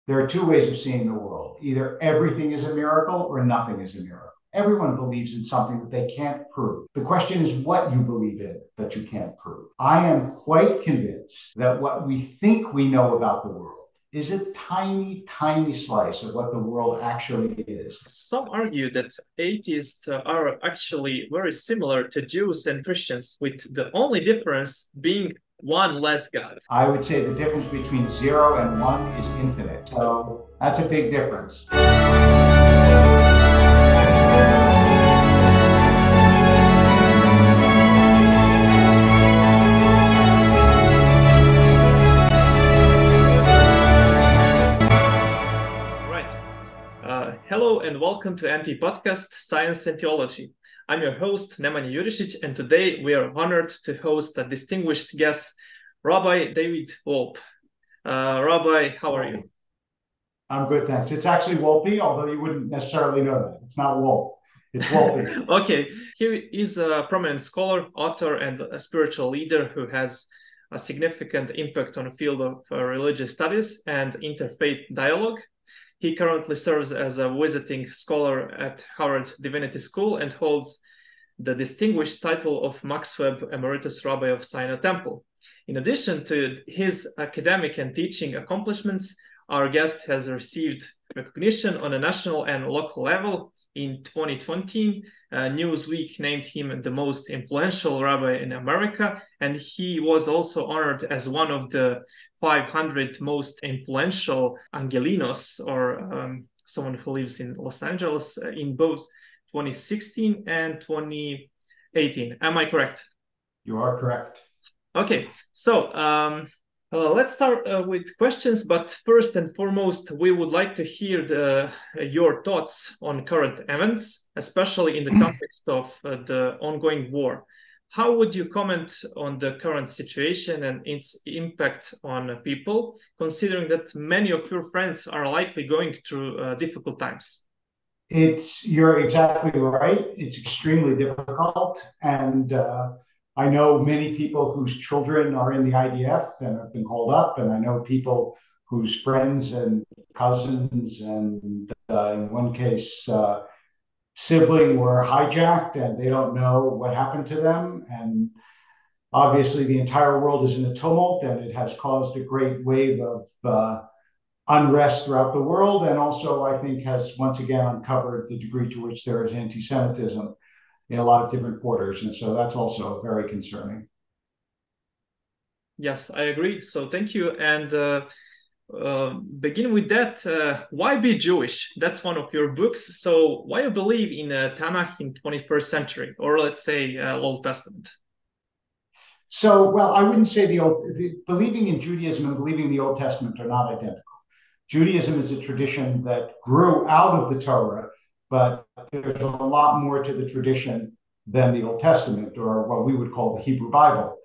there are two ways of seeing the world. Either everything is a miracle or nothing is a miracle. Everyone believes in something that they can't prove. The question is what you believe in that you can't prove. I am quite convinced that what we think we know about the world is a tiny, tiny slice of what the world actually is. Some argue that atheists are actually very similar to Jews and Christians, with the only difference being one less God. I would say the difference between 0 and 1 is infinite. So that's a big difference. Hello and welcome to NT Podcast, Science and Theology. I'm your host, Nemanja Jurišić, and today we are honored to host a distinguished guest, Rabbi David Wolpe. Rabbi, how are you? I'm good, thanks. It's actually Wolpe, although you wouldn't necessarily know that. It's not Wolpe, it's Wolpe. Okay, he is a prominent scholar, author, and a spiritual leader who has a significant impact on the field of religious studies and interfaith dialogue. He currently serves as a visiting scholar at Harvard Divinity School and holds the distinguished title of Max Webb Emeritus Rabbi of Sinai Temple. In addition to his academic and teaching accomplishments, our guest has received recognition on a national and local level. In 2020, Newsweek named him the most influential rabbi in America, and he was also honored as one of the 500 most influential Angelinos, or someone who lives in Los Angeles, in both 2016 and 2018. Am I correct? You are correct. Okay, so let's start with questions, but first and foremost, we would like to hear your thoughts on current events, especially in the context of the ongoing war. How would you comment on the current situation and its impact on people, considering that many of your friends are likely going through difficult times? You're exactly right. It's extremely difficult. And I know many people whose children are in the IDF and have been called up. And I know people whose friends and cousins and in one case, sibling were hijacked and they don't know what happened to them. And obviously the entire world is in a tumult and it has caused a great wave of unrest throughout the world. And also I think has once again uncovered the degree to which there is anti-Semitism in a lot of different quarters. And so that's also very concerning. Yes, I agree. So thank you. And begin with that. Why be Jewish? That's one of your books. So why you believe in Tanakh in 21st century, or let's say Old Testament? So, well, I wouldn't say believing in Judaism and believing in the Old Testament are not identical. Judaism is a tradition that grew out of the Torah, but there's a lot more to the tradition than the Old Testament, or what we would call the Hebrew Bible.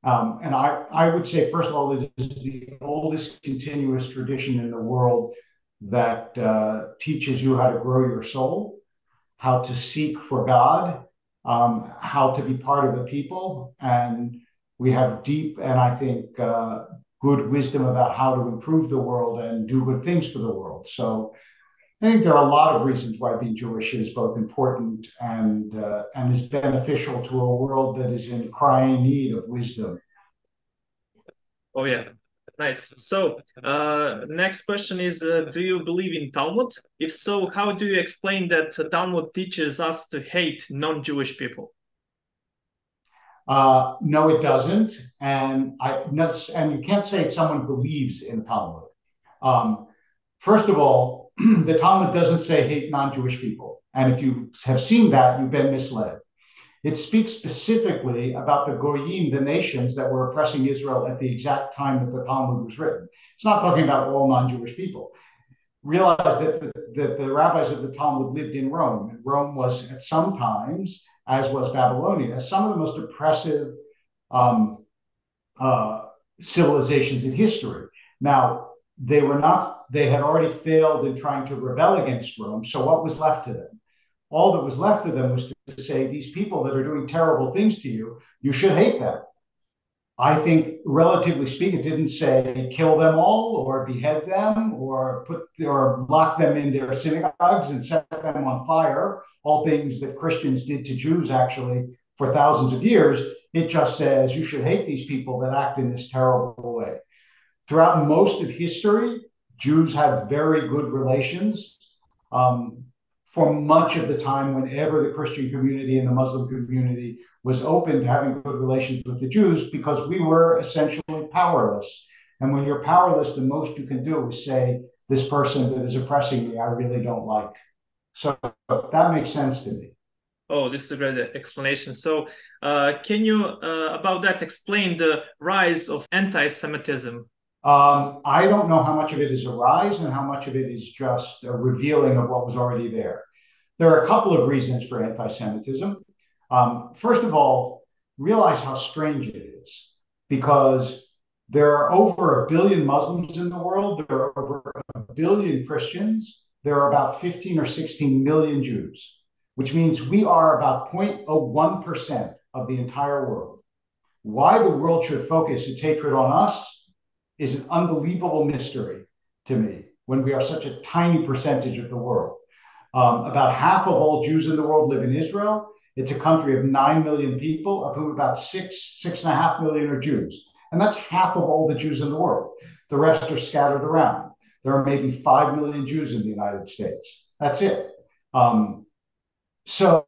And I would say, first of all, it is the oldest continuous tradition in the world that teaches you how to grow your soul, how to seek for God, how to be part of a people. And we have deep and I think good wisdom about how to improve the world and do good things for the world. So I think there are a lot of reasons why being Jewish is both important and is beneficial to a world that is in crying need of wisdom. Oh yeah, nice. So next question is, do you believe in Talmud? If so, how do you explain that Talmud teaches us to hate non-Jewish people? No, it doesn't, and you can't say someone believes in Talmud. First of all, the Talmud doesn't say hate non-Jewish people. And if you have seen that, you've been misled. It speaks specifically about the Goyim, the nations that were oppressing Israel at the exact time that the Talmud was written. It's not talking about all non-Jewish people. Realize that the rabbis of the Talmud lived in Rome. And Rome was at some times, as was Babylonia, some of the most oppressive civilizations in history. Now, they had already failed in trying to rebel against Rome. So what was left to them? All that was left to them was to say, these people that are doing terrible things to you, you should hate them. I think, relatively speaking, it didn't say kill them all or behead them or lock them in their synagogues and set them on fire. All things that Christians did to Jews actually for thousands of years. It just says you should hate these people that act in this terrible way. Throughout most of history, Jews had very good relations. For much of the time, whenever the Christian community and the Muslim community was open to having good relations with the Jews, because we were essentially powerless. And when you're powerless, the most you can do is say, this person that is oppressing me, I really don't like. So that makes sense to me. Oh, this is a great explanation. So, can you, about that, explain the rise of anti-Semitism? I don't know how much of it is a rise and how much of it is just a revealing of what was already there. There are a couple of reasons for anti-Semitism. First of all, realize how strange it is, because there are over 1 billion Muslims in the world. There are over 1 billion Christians. There are about 15 or 16 million Jews, which means we are about 0.01% of the entire world. Why the world should focus its hatred on us is an unbelievable mystery to me, when we are such a tiny percentage of the world. About half of all Jews in the world live in Israel. It's a country of 9 million people, of whom about 6.5 million are Jews. And that's half of all the Jews in the world. The rest are scattered around. There are maybe 5 million Jews in the United States. That's it. So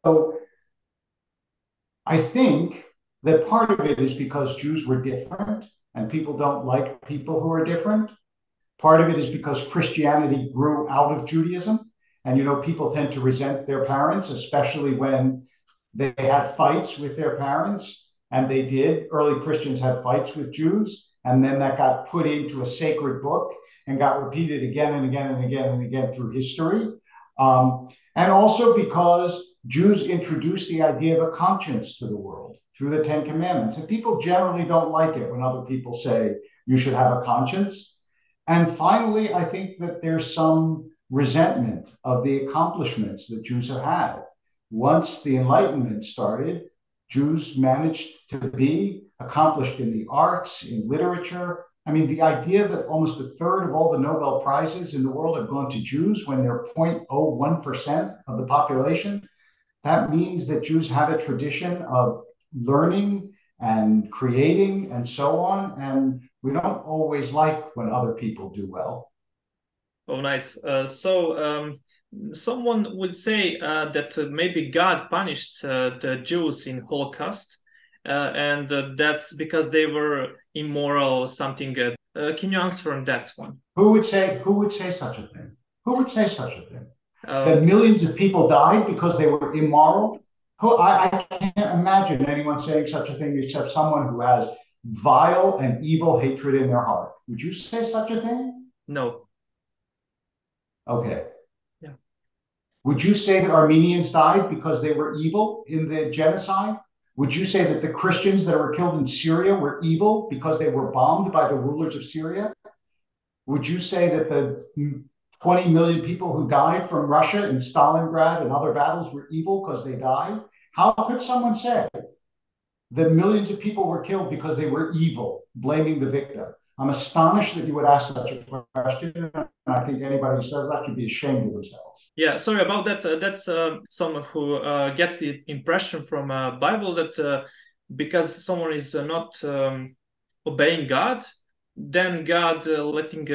I think that part of it is because Jews were different and people don't like people who are different. Part of it is because Christianity grew out of Judaism. And, people tend to resent their parents, especially when they had fights with their parents. And they did. Early Christians had fights with Jews. And then that got put into a sacred book and got repeated again and again and again and again through history. And also because Jews introduced the idea of a conscience to the world through the Ten Commandments. And people generally don't like it when other people say you should have a conscience. And finally, I think that there's some resentment of the accomplishments that Jews have had. Once the Enlightenment started, Jews managed to be accomplished in the arts, in literature. I mean, the idea that almost a third of all the Nobel Prizes in the world have gone to Jews when they're 0.01% of the population, that means that Jews have a tradition of learning and creating and so on. And we don't always like when other people do well. Oh, nice. Someone would say that maybe God punished the Jews in Holocaust, and that's because they were immoral or something. Can you answer on that one? Who would say such a thing? Who would say such a thing? That millions of people died because they were immoral? I can't imagine anyone saying such a thing except someone who has vile and evil hatred in their heart. Would you say such a thing? No. Okay. Yeah. Would you say that Armenians died because they were evil in the genocide? Would you say that the Christians that were killed in Syria were evil because they were bombed by the rulers of Syria? Would you say that the 20 million people who died from Russia in Stalingrad and other battles were evil because they died? How could someone say that millions of people were killed because they were evil, blaming the victim? I'm astonished that you would ask such a question. And I think anybody who says that should be ashamed of themselves. Yeah, sorry about that. That's someone who get the impression from Bible that because someone is not obeying God, then God letting.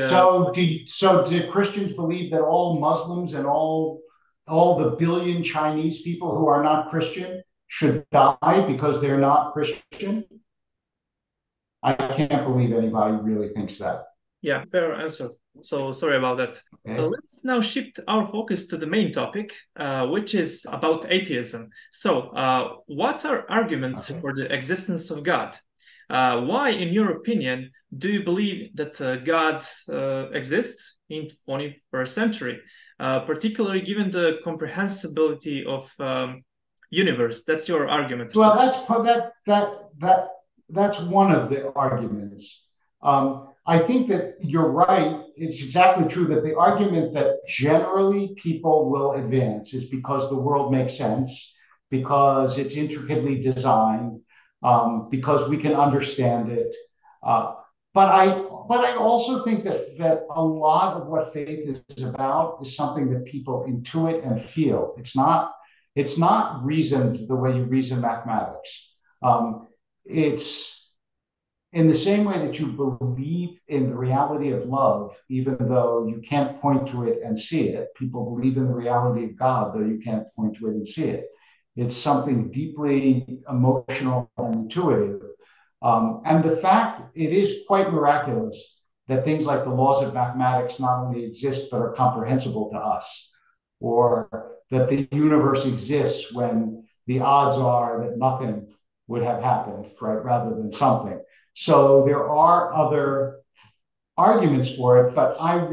So do Christians believe that all Muslims and all the billion Chinese people who are not Christian should die because they're not Christian? I can't believe anybody really thinks that. Yeah, fair answer. So sorry about that. Okay. Let's now shift our focus to the main topic, which is about atheism. So what are arguments for the existence of God? Why, in your opinion, do you believe that God exists in 21st century, particularly given the comprehensibility of universe? That's your argument. Well, that's one of the arguments. I think that you're right. It's exactly true that the argument that generally people will advance is because the world makes sense, because it's intricately designed, because we can understand it. Uh, but I also think that a lot of what faith is about is something that people intuit and feel. It's not reasoned the way you reason mathematics. It's in the same way that you believe in the reality of love, even though you can't point to it and see it. People believe in the reality of God, though you can't point to it and see it. It's something deeply emotional and intuitive. And the fact it is quite miraculous that things like the laws of mathematics not only exist but are comprehensible to us, or that the universe exists when the odds are that nothing would have happened, right, rather than something. So there are other arguments for it, but I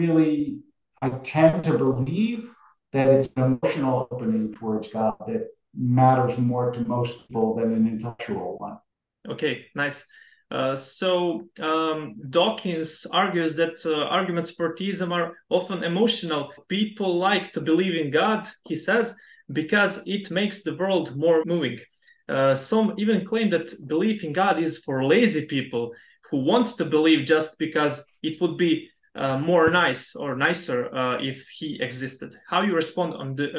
tend to believe that it's an emotional opening towards God that matters more to most people than an intellectual one. Okay, nice. Dawkins argues that arguments for theism are often emotional. People like to believe in God, he says, because it makes the world more moving. Some even claim that belief in God is for lazy people who want to believe just because it would be more nice or nicer if he existed. How you respond on the?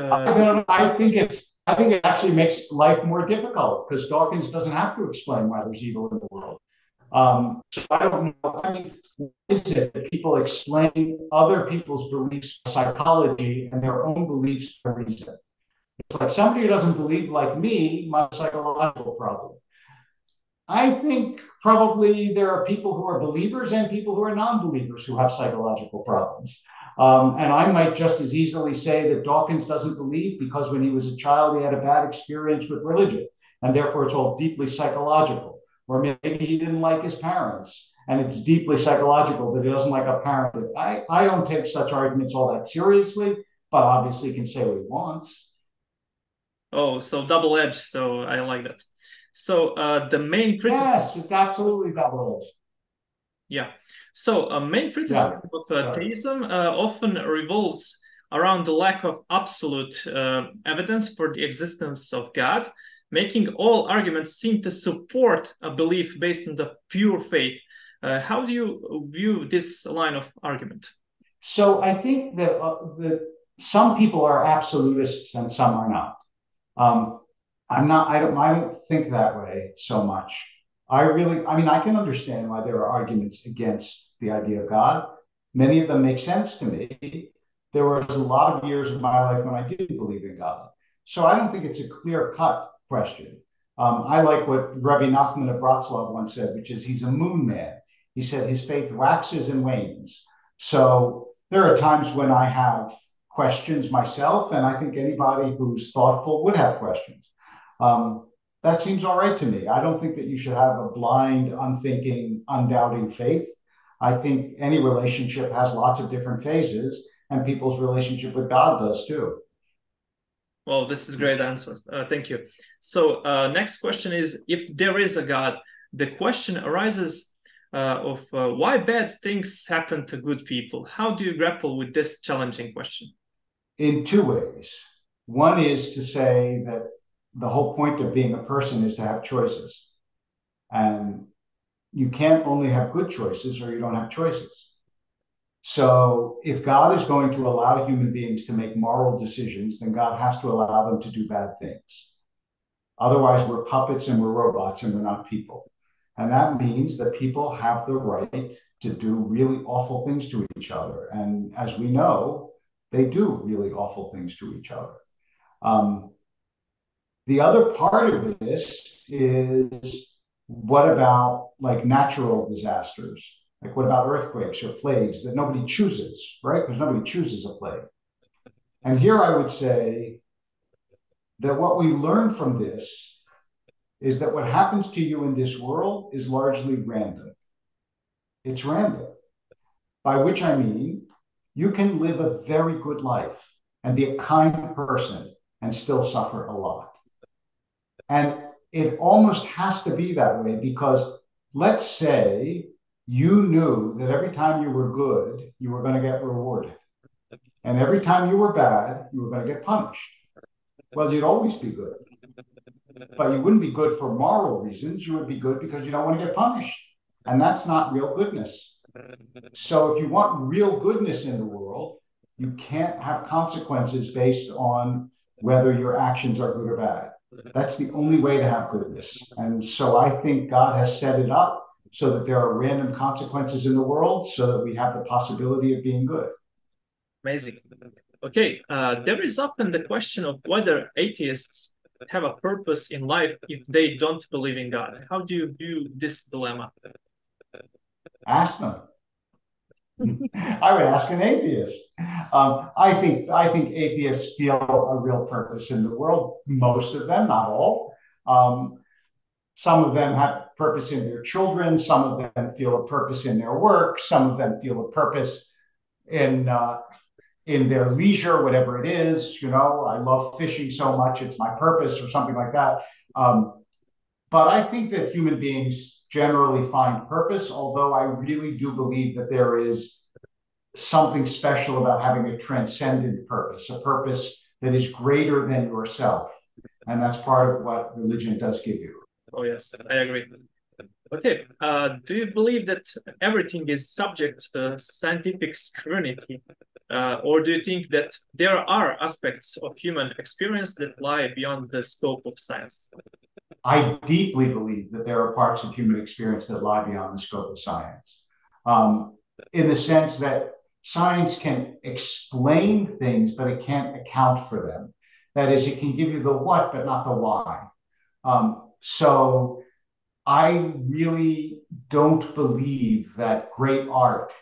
I think it actually makes life more difficult because Dawkins doesn't have to explain why there's evil in the world. So I don't know. I mean, is it that people explain other people's beliefs, psychology, and their own beliefs for a reason? It's like somebody who doesn't believe like me might have a psychological problem. I think probably there are people who are believers and people who are non-believers who have psychological problems. And I might just as easily say that Dawkins doesn't believe because when he was a child, he had a bad experience with religion, and therefore it's all deeply psychological. Or maybe he didn't like his parents, and it's deeply psychological that he doesn't like a parent. I don't take such arguments all that seriously, but obviously he can say what he wants. Oh, so double-edged. So I like that. So the main criticism. Yes, it's absolutely double-edged. Yeah. So main criticism of theism often revolves around the lack of absolute evidence for the existence of God, making all arguments seem to support a belief based on the pure faith. How do you view this line of argument? So I think that some people are absolutists and some are not. Um, I don't think that way so much. I mean, I can understand why there are arguments against the idea of God. Many of them make sense to me. There was a lot of years of my life when I didn't believe in God. So I don't think it's a clear cut question. I like what Rabbi Nachman of Bratslav once said, which is he's a moon man. He said his faith waxes and wanes. So there are times when I have questions myself, and I think anybody who's thoughtful would have questions. That seems all right to me. I don't think that you should have a blind, unthinking, undoubting faith. I think any relationship has lots of different phases, and people's relationship with God does too. Well, this is great answers. Thank you. So next question is, if there is a God, the question arises of why bad things happen to good people. How do you grapple with this challenging question? In two ways. One is to say that the whole point of being a person is to have choices. And you can't only have good choices or you don't have choices. So if God is going to allow human beings to make moral decisions, then God has to allow them to do bad things. Otherwise, we're puppets and we're robots and we're not people. And that means that people have the right to do really awful things to each other. And as we know, they do really awful things to each other. The other part of this is what about like natural disasters? Like what about earthquakes or plagues that nobody chooses, right? Because nobody chooses a plague. And here I would say that what we learn from this is that what happens to you in this world is largely random. It's random, by which I mean you can live a very good life and be a kind person and still suffer a lot. And it almost has to be that way because let's say you knew that every time you were good, you were going to get rewarded. And every time you were bad, you were going to get punished. Well, you'd always be good. but you wouldn't be good for moral reasons. You would be good because you don't want to get punished. And that's not real goodness. So if you want real goodness in the world, you can't have consequences based on whether your actions are good or bad. That's the only way to have goodness. And so I think God has set it up so that there are random consequences in the world so that we have the possibility of being good. Amazing. Okay, there is often the question of whether atheists have a purpose in life if they don't believe in God. How do you view this dilemma? Ask them. I would ask an atheist. I think atheists feel a real purpose in the world. Most of them, not all. Some of them have purpose in their children. Some of them feel a purpose in their work. Some of them feel a purpose in their leisure, whatever it is. You know, I love fishing so much; it's my purpose, or something like that. But I think that human beings generally find purpose, although I really do believe that there is something special about having a transcendent purpose, a purpose that is greater than yourself. And that's part of what religion does give you. Oh, yes, I agree. Okay, do you believe that everything is subject to scientific scrutiny? Or do you think that there are aspects of human experience that lie beyond the scope of science? I deeply believe that there are parts of human experience that lie beyond the scope of science, in the sense that science can explain things, but it can't account for them. That is, it can give you the what, but not the why. So I really don't believe that great art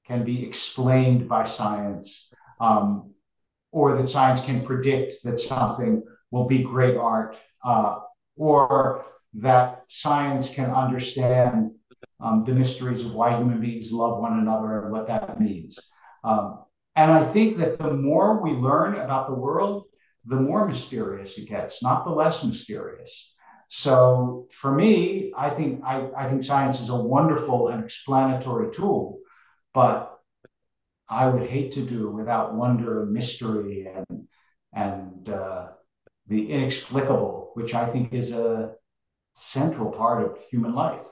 can be explained by science, or that science can predict that something will be great art, or that science can understand the mysteries of why human beings love one another and what that means. And I think that the more we learn about the world, the more mysterious it gets, not the less mysterious. So for me, I think science is a wonderful and explanatory tool, but I would hate to do without wonder and mystery and the inexplicable, which I think is a central part of human life.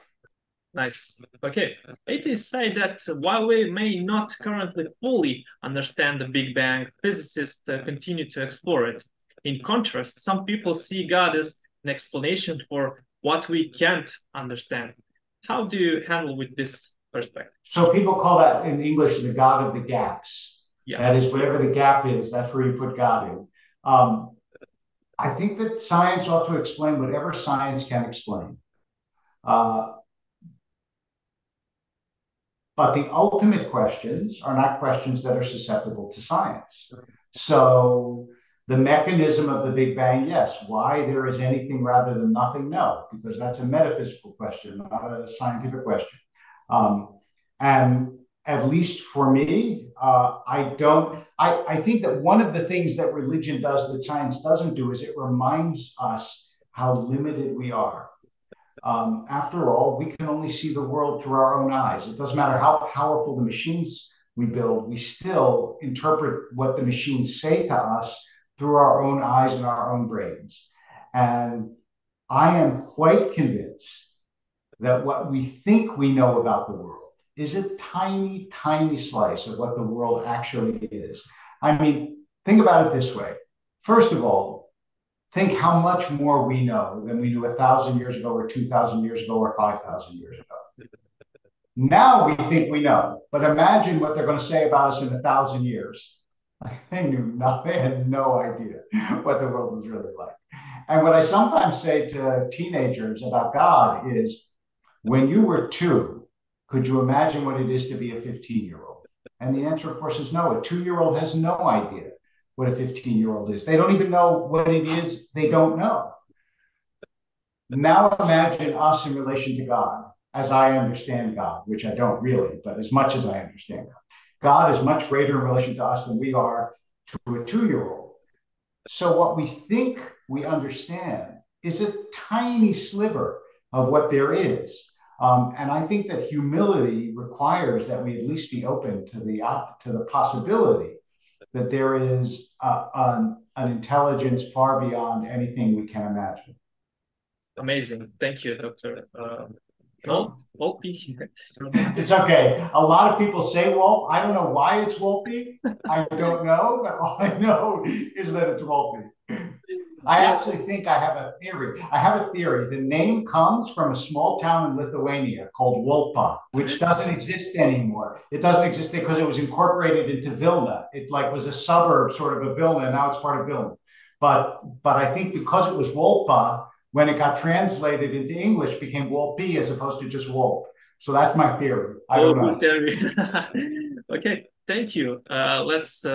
Nice. Okay. Atheists say that while we may not currently fully understand the Big Bang, physicists continue to explore it. In contrast, some people see God as an explanation for what we can't understand. How do you handle with this perspective? So people call that in English the God of the gaps. Yeah. That is, whatever the gap is, that's where you put God in. I think that science ought to explain whatever science can explain. But the ultimate questions are not questions that are susceptible to science. So the mechanism of the Big Bang, yes. Why there is anything rather than nothing, no, because that's a metaphysical question, not a scientific question. And at least for me, I think that one of the things that religion does that science doesn't do is it reminds us how limited we are. After all, we can only see the world through our own eyes. It doesn't matter how powerful the machines we build, we still interpret what the machines say to us through our own eyes and our own brains. And I am quite convinced that what we think we know about the world is a tiny, tiny slice of what the world actually is. I mean, think about it this way. First of all, think how much more we know than we knew 1,000 years ago or 2,000 years ago or 5,000 years ago. Now we think we know, but imagine what they're going to say about us in 1,000 years. They knew nothing, they had no idea what the world was really like. And what I sometimes say to teenagers about God is, when you were 2, could you imagine what it is to be a 15-year-old? And the answer, of course, is no. A 2-year-old has no idea what a 15-year-old is. They don't even know what it is they don't know. Now imagine us in relation to God, as I understand God, which I don't really, but as much as I understand God. God is much greater in relation to us than we are to a 2-year-old. So what we think we understand is a tiny sliver of what there is. And I think that humility requires that we at least be open to the possibility that there is an intelligence far beyond anything we can imagine. Amazing. Thank you, Dr. Cool. Wolpe. It's okay. A lot of people say Wolpe. I don't know why it's Wolpe. I don't know, but all I know is that it's Wolpe. I actually think I have a theory. I have a theory. The name comes from a small town in Lithuania called Wolpa, which doesn't exist anymore. It doesn't exist because it was incorporated into Vilna. It like was a suburb sort of Vilna, and now it's part of Vilna. But I think because it was Wolpa, when it got translated into English, became Wolpe as opposed to just Wolp. So that's my theory. I don't know. Good theory. Okay, thank you. Let's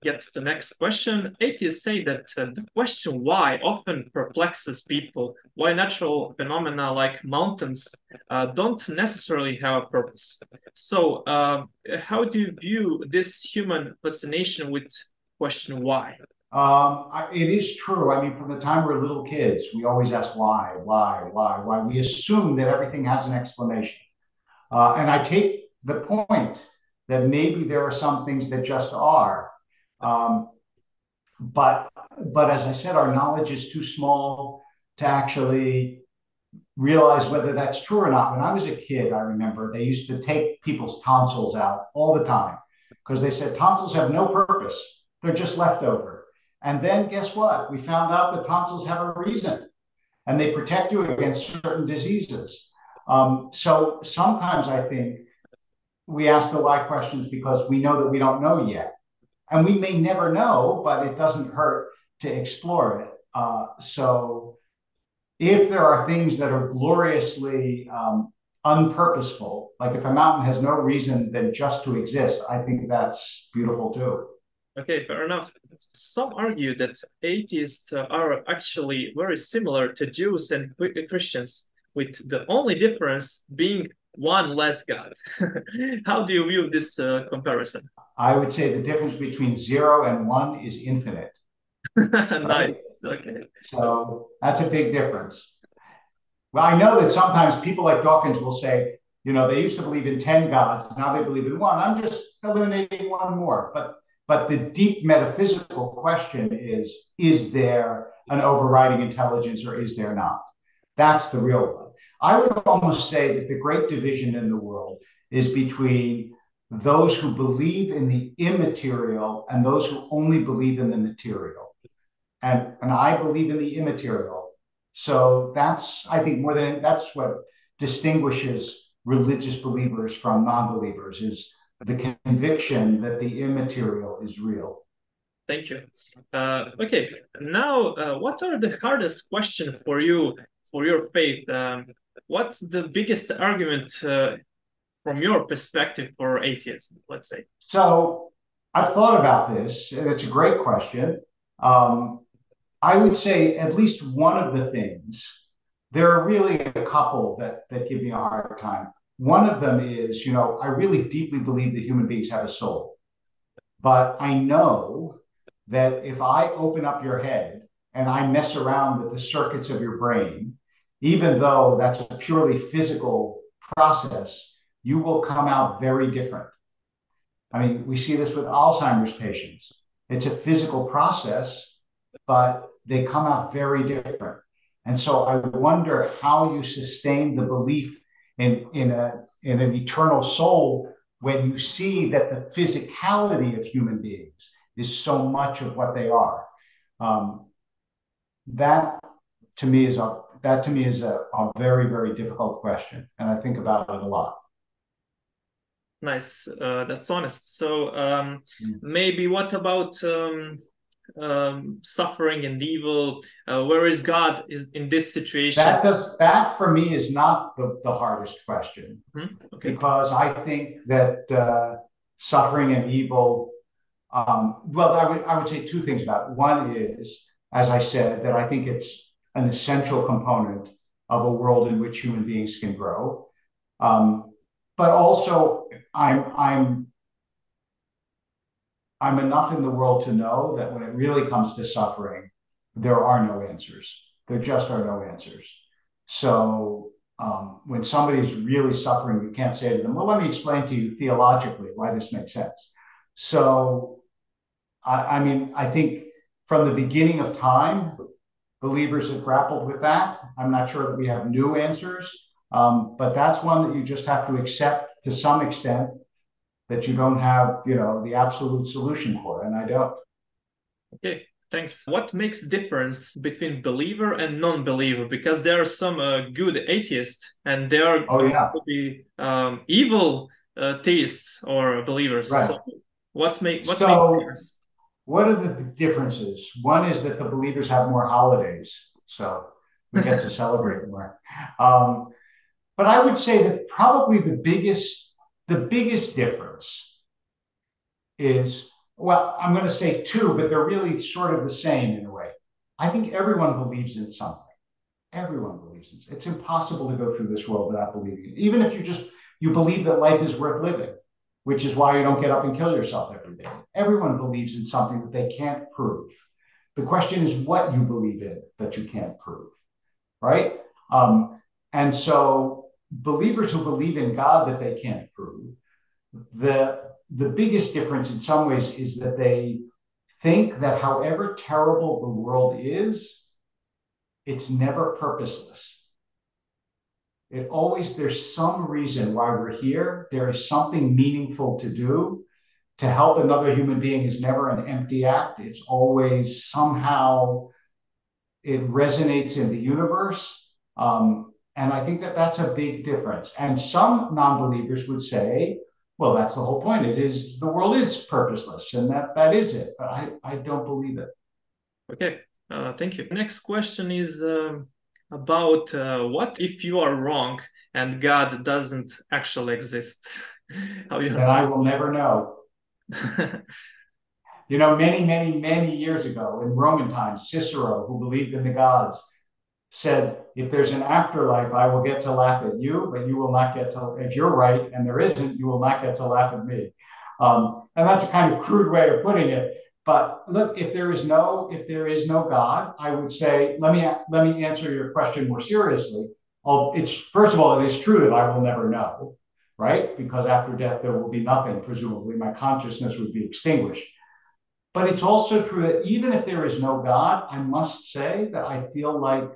get to the next question. Atheists say that the question why often perplexes people. Why natural phenomena like mountains don't necessarily have a purpose. So, how do you view this human fascination with question why? It is true. I mean, from the time we're little kids, we always ask why, why. We assume that everything has an explanation. And I take the point that maybe there are some things that just are. Um, but as I said, our knowledge is too small to actually realize whether that's true or not. When I was a kid, I remember they used to take people's tonsils out all the time because they said tonsils have no purpose. They're just leftover. And then guess what? We found out that tonsils have a reason and they protect you against certain diseases. So sometimes I think we ask the why questions because we know that we don't know yet. And we may never know, but it doesn't hurt to explore it. So if there are things that are gloriously unpurposeful, like if a mountain has no reason than just to exist, I think that's beautiful too. Okay, fair enough. Some argue that atheists are actually very similar to Jews and Christians, with the only difference being one less God. How do you view this comparison? I would say the difference between 0 and 1 is infinite. Right? Nice. Okay. So that's a big difference. Well, I know that sometimes people like Dawkins will say, you know, they used to believe in 10 gods, now they believe in one. I'm just eliminating one more. But the deep metaphysical question is there an overriding intelligence or is there not? That's the real one. I would almost say that the great division in the world is between those who believe in the immaterial and those who only believe in the material. And I believe in the immaterial. So that's, I think, more than that's what distinguishes religious believers from non-believers is the conviction that the immaterial is real. Thank you. Okay, now what are the hardest questions for you for your faith? What's the biggest argument from your perspective for atheism, let's say? So I've thought about this, and it's a great question. I would say at least one of the things, there are really a couple that give me a hard time. One of them is, you know, I really deeply believe that human beings have a soul. But I know that if I open up your head and I mess around with the circuits of your brain, even though that's a purely physical process, you will come out very different. I mean, we see this with Alzheimer's patients. It's a physical process, but they come out very different. And so I wonder how you sustain the belief in an eternal soul when you see that the physicality of human beings is so much of what they are. That to me is a very, very difficult question. And I think about it a lot. Nice. That's honest. So maybe what about suffering and evil? Where is God is in this situation? That for me is not the hardest question. Okay. Because I think that suffering and evil. Well, I would say two things about it. One is, as I said, that I think it's an essential component of a world in which human beings can grow. But also, I'm enough in the world to know that when it really comes to suffering, there are no answers. There just are no answers. So when somebody is really suffering, you can't say to them, well, let me explain to you theologically why this makes sense. So, I mean, I think from the beginning of time, believers have grappled with that. I'm not sure that we have new answers, but that's one that you just have to accept to some extent, that you don't have, the absolute solution for, and I don't. Okay, thanks. What makes difference between believer and non-believer? Because there are some good atheists, and there are Oh yeah, could be evil theists or believers. So right. what makes So difference? what are the differences? One is that the believers have more holidays, so we get to celebrate more. Um, but I would say that probably the biggest difference is, well, I'm going to say two, but they're really sort of the same in a way. I think everyone believes in something. Everyone believes in it. It's impossible to go through this world without believing it. Even if you believe that life is worth living, which is why you don't get up and kill yourself every day. Everyone believes in something that they can't prove. The question is what you believe in that you can't prove, right? And so believers who believe in God that they can't prove, the biggest difference in some ways is that they think that however terrible the world is, it's never purposeless. There's some reason why we're here. There is something meaningful to do. To help another human being is never an empty act. It's always somehow, it resonates in the universe. And I think that that's a big difference. And some non-believers would say, well, that's the whole point. The world is purposeless, and that is it. But I don't believe it. Okay, thank you. Next question is about what if you are wrong and God doesn't actually exist? How you Then answer? I will never know. Many, many, many years ago in Roman times, Cicero, who believed in the gods, said, if there's an afterlife, I will get to laugh at you, but you will not get to, if you're right and there isn't, you will not get to laugh at me. And that's a kind of crude way of putting it. But look, if there is no God, I would say, let me answer your question more seriously. It's first of all, it is true that I will never know, right? Because after death, there will be nothing, presumably. My consciousness would be extinguished. But it's also true that even if there is no God, I must say that I feel like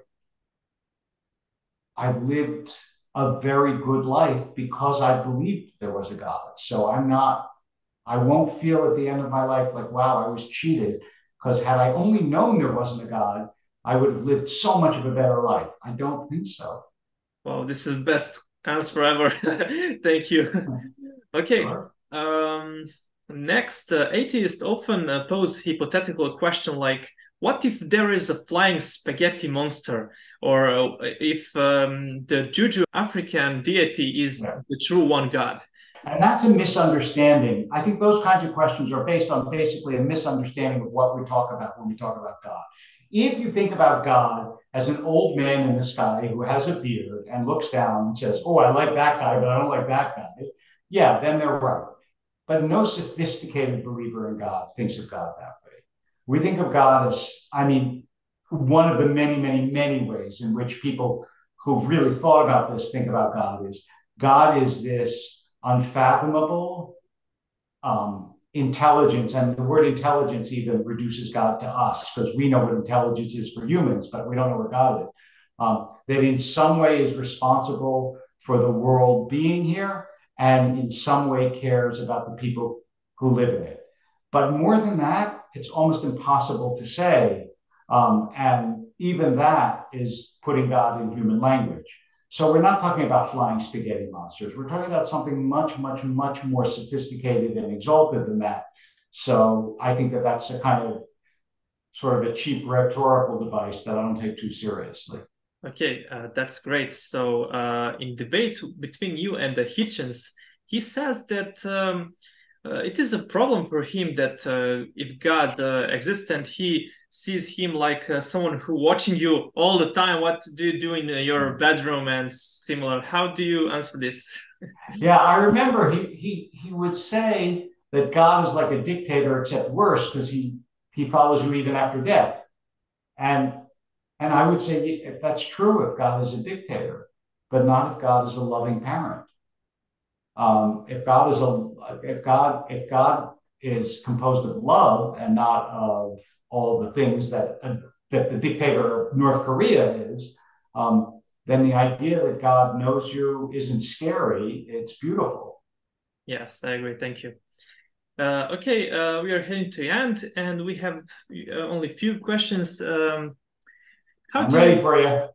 I've lived a very good life because I believed there was a God. So I won't feel at the end of my life like, wow, I was cheated. Because had I only known there wasn't a God, I would have lived so much of a better life. I don't think so. Wow, this is best answer ever. Thank you. Okay. Sure. Next, atheists often pose hypothetical question like, what if there is a flying spaghetti monster, or if the Juju African deity is Yeah. the true one God? And that's a misunderstanding. I think those kinds of questions are based on basically a misunderstanding of what we talk about when we talk about God. If you think about God as an old man in the sky who has a beard and looks down and says, oh, I like that guy, but I don't like that guy, yeah, then they're right. But no sophisticated believer in God thinks of God that way. We think of God as, I mean, one of the many, many, many ways in which people who've really thought about this think about God is this unfathomable intelligence. And the word intelligence even reduces God to us because we know what intelligence is for humans, but we don't know what God is. That in some way is responsible for the world being here and in some way cares about the people who live in it. But more than that, it's almost impossible to say. And even that is putting God in human language. So we're not talking about flying spaghetti monsters. We're talking about something much, much, much more sophisticated and exalted than that. So I think that that's a kind of sort of a cheap rhetorical device that I don't take too seriously. Okay, that's great. So, in debate between you and the Hitchens, he says that it is a problem for him that if God exists and he sees him like someone who watching you all the time, what do you do in your bedroom and similar? How do you answer this? Yeah, I remember he would say that God is like a dictator, except worse because he follows you even after death. And and I would say if that's true if God is a dictator, but not if God is a loving parent. If God is composed of love and not of all the things that that the dictator of North Korea is, then the idea that God knows you isn't scary, it's beautiful. Yes, I agree. Thank you. Okay, we are heading to the end, and we have only a few questions. I'm ready for you.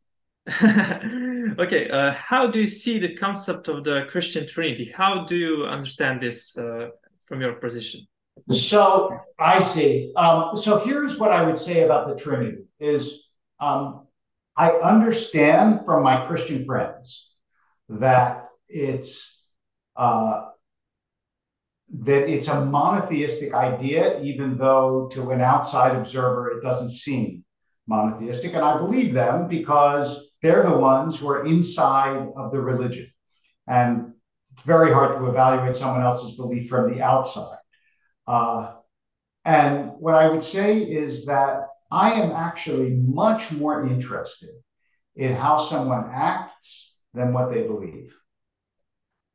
Okay, how do you see the concept of the Christian Trinity? How do you understand this from your position? So I see. So here's what I would say about the Trinity is I understand from my Christian friends that uh, it's a monotheistic idea, even though to an outside observer it doesn't seem monotheistic. And I believe them because they're the ones who are inside of the religion. And it's very hard to evaluate someone else's belief from the outside. Uh, and what I would say is that I am actually much more interested in how someone acts than what they believe.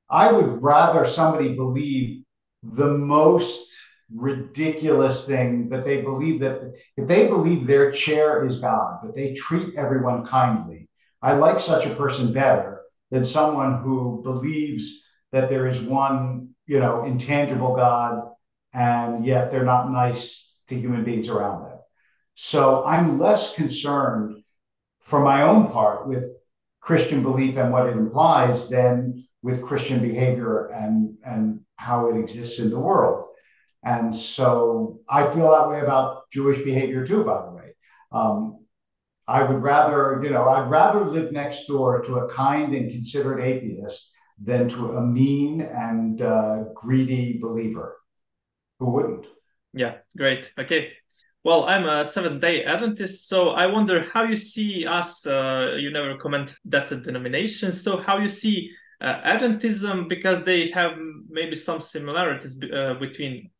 I would rather somebody believe the most ridiculous thing, that they believe that if they believe their chair is God, that they treat everyone kindly. I like such a person better than someone who believes that there is one, intangible God, and yet they're not nice to human beings around them. So I'm less concerned for my own part with Christian belief and what it implies than with Christian behavior and how it exists in the world. And so I feel that way about Jewish behavior too, by the way. I would rather, I'd rather live next door to a kind and considerate atheist than to a mean and greedy believer. Who wouldn't? Yeah, great. Okay. Well, I'm a Seventh-day Adventist, so I wonder how you see us. You never comment that denomination, so how you see Adventism, because they have maybe some similarities between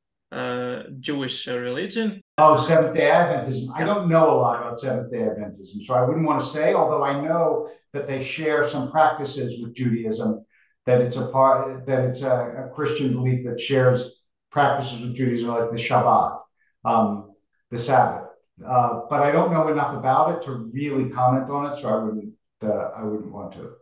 Jewish religion. Oh, Seventh day Adventism. I don't know a lot about Seventh day Adventism, so I wouldn't want to say, although I know that they share some practices with Judaism, that it's a Christian belief that shares practices with Judaism, like the Shabbat, the Sabbath. But I don't know enough about it to really comment on it, so I wouldn't want to.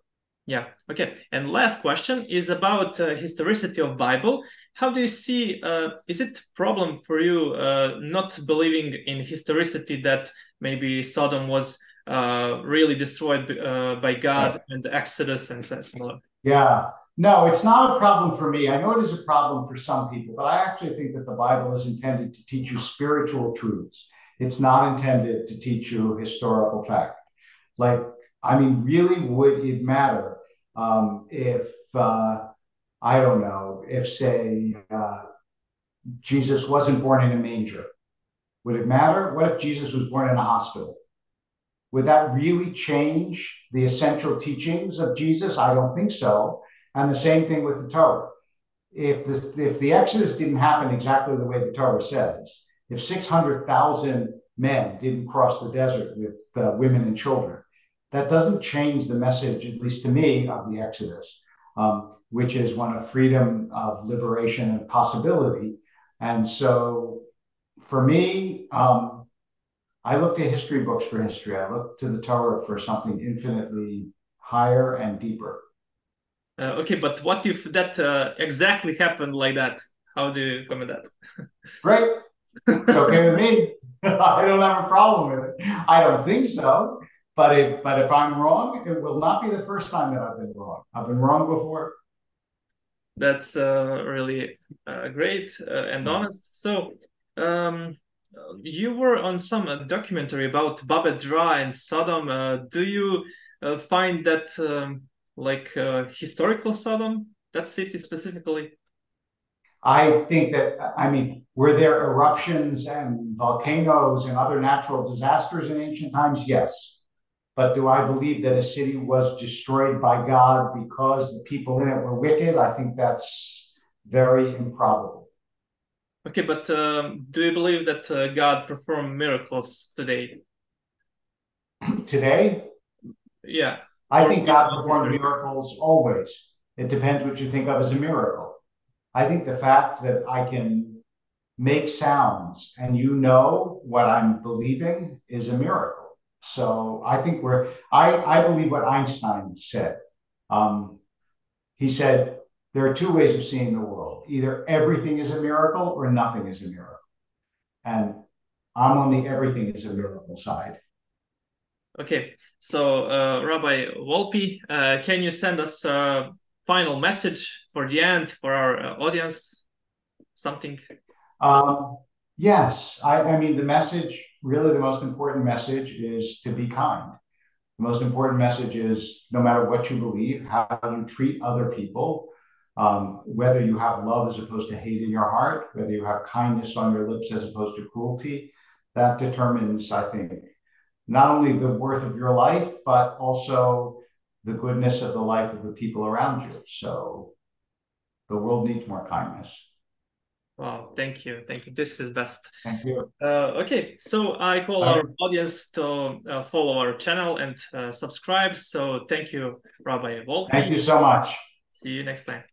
Yeah. Okay. And last question is about historicity of Bible. How do you see? Is it a problem for you not believing in historicity, that maybe Sodom was really destroyed by God, Right. and the Exodus and similar? Yeah. No, it's not a problem for me. I know it is a problem for some people, but I actually think that the Bible is intended to teach you spiritual truths. It's not intended to teach you historical fact. Like, I mean, really, would it matter if, I don't know, if, say, Jesus wasn't born in a manger? Would it matter? What if Jesus was born in a hospital? Would that really change the essential teachings of Jesus? I don't think so. And the same thing with the Torah. If the Exodus didn't happen exactly the way the Torah says, if 600,000 men didn't cross the desert with women and children, that doesn't change the message, at least to me, of the Exodus, which is one of freedom, of liberation, and possibility. And so for me, I look to history books for history. I look to the Torah for something infinitely higher and deeper. Okay, but what if that exactly happened like that? How do you comment that? Great. It's okay with me. I don't have a problem with it. I don't think so. But if I'm wrong, it will not be the first time that I've been wrong. I've been wrong before. That's really great and honest. So, um, you were on some documentary about Bab edh-Dhra and Sodom. Do you find that historical Sodom, that city specifically? I think that, I mean, were there eruptions and volcanoes and other natural disasters in ancient times? Yes. But do I believe that a city was destroyed by God because the people in it were wicked? I think that's very improbable. Okay, but do you believe that God performed miracles today? Today, Yeah, I or think in God all performed history? miracles always. It depends what you think of as a miracle. I think the fact that I can make sounds and you know what I'm believing is a miracle. So I think I believe what Einstein said. Um, he said, there are two ways of seeing the world. Either everything is a miracle or nothing is a miracle. And I'm on the everything is a miracle side. Okay, so Rabbi Volpe, can you send us a final message for the end for our audience? Something? Um, yes, I mean, the message, really the most important message is to be kind. The most important message is no matter what you believe, how you treat other people, whether you have love as opposed to hate in your heart, whether you have kindness on your lips as opposed to cruelty, that determines, I think, not only the worth of your life, but also the goodness of the life of the people around you. So the world needs more kindness. Wow, thank you. Thank you. This is best. Thank you. Okay, so I call our audience to follow our channel and subscribe. So thank you, Rabbi Volpe. Thank you so much. See you next time.